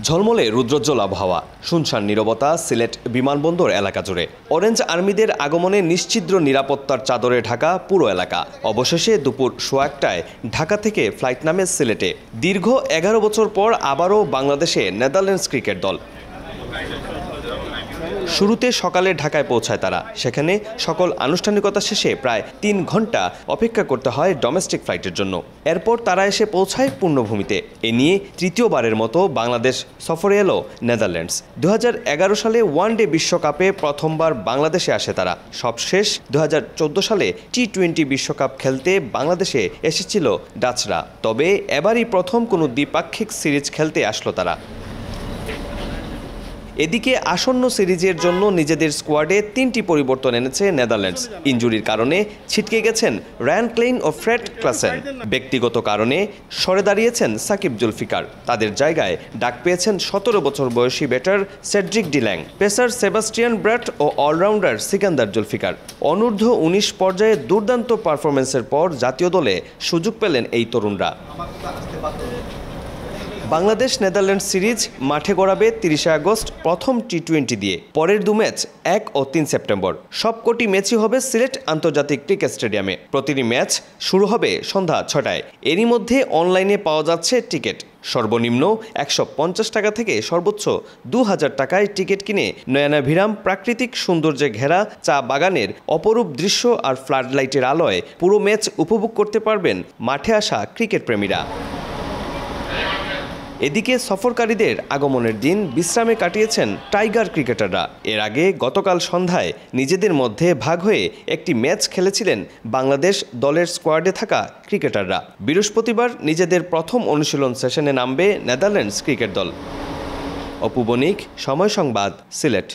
ঝলমলে রুদ্রোজ্জ্বল আবহাওয়া, শুনশান নীরবতা সিলেট বিমানবন্দর এলাকা জুড়ে। অরেঞ্জ আর্মিদের আগমনে নিশ্ছিদ্র নিরাপত্তার চাদরে ঢাকা পুরো এলাকা। অবশেষে দুপুর ১টায় ঢাকা থেকে ফ্লাইট নামে সিলেটে। দীর্ঘ ১১ বছর পর আবারও বাংলাদেশে নেদারল্যান্ডস ক্রিকেট দল। শুরুতে সকালে ঢাকায় পৌঁছায় তারা। সেখানে সকল আনুষ্ঠানিকতা শেষে প্রায় ৩ ঘন্টা অপেক্ষা করতে হয় ডোমেস্টিক ফ্লাইটের জন্য। এরপর তারা এসে পৌঁছায় পূর্ণভূমিতে। এ নিয়ে তৃতীয়বারের মতো বাংলাদেশ সফরে এলো নেদারল্যান্ডস। ২০১১ সালে ওয়ানডে বিশ্বকাপে প্রথমবার বাংলাদেশে আসে তারা। সবশেষ ২০১৪ সালে টি-20 বিশ্বকাপ খেলতে বাংলাদেশে এসেছিল ডাচরা। তবে এবারই প্রথম কোনো দ্বিপাক্ষিক সিরিজ খেলতে আসলো তারা। এদিকে আসন্ন সিরিজের জন্য নিজেদের স্কোয়াডে ৩টি পরিবর্তন এনেছে নেদারল্যান্ডস। ইনজুরির কারণে ছিটকে গেছেন রায়ান ক্লেইন ও ফ্রেড ক্লাসেন। ব্যক্তিগত কারণে সরে দাঁড়িয়েছেন সাকিব জুলফিকার। তাদের জায়গায় ডাক পেয়েছেন ১৭ বছর বয়সী batter Cedric de Lange, pacer Sebastian Bratt ও অলরাউন্ডার সিকান্দার জুলফিকার। অনূর্ধ্ব ১৯ পর্যায়ে দুর্দান্ত পারফরমেন্সের পর জাতীয় দলে সুযোগ পেলেন এই তরুণরা। বাংলাদেশ নেদারল্যান্ডস সিরিজ মাঠে গড়াবে ৩০ আগস্ট প্রথম টি-20 দিয়ে। পরের ২ ম্যাচ ১ ও ৩ সেপ্টেম্বর। সবকটি ম্যাচই হবে সিলেট আন্তর্জাতিক ক্রিকেট স্টেডিয়ামে। প্রতিটি ম্যাচ শুরু হবে সন্ধ্যা ৬টায়। এরই মধ্যে অনলাইনে পাওয়া যাচ্ছে টিকিট। সর্বনিম্ন ১৫০ টাকা থেকে সর্বোচ্চ ২০০০ টাকায় টিকিট কিনে নয়নাভিরাম প্রাকৃতিক সৌন্দর্যে ঘেরা চা বাগানের অপরূপ দৃশ্য আর ফ্লাড লাইটের আলোয় পুরো ম্যাচ উপভোগ করতে পারবেন মাঠে আসা ক্রিকেট প্রেমীরা। এদিকে সফরকারীদের আগমনের দিন বিশ্রামে কাটিয়েছেন টাইগার ক্রিকেটাররা। এর আগে গতকাল সন্ধ্যায় নিজেদের মধ্যে ভাগ হয়ে একটি ম্যাচ খেলেছিলেন বাংলাদেশ দলের স্কোয়াডে থাকা ক্রিকেটাররা। বৃহস্পতিবার নিজেদের প্রথম অনুশীলন সেশনে নামবে নেদারল্যান্ডস ক্রিকেট দল। অপু বণিক, সময় সংবাদ, সিলেট।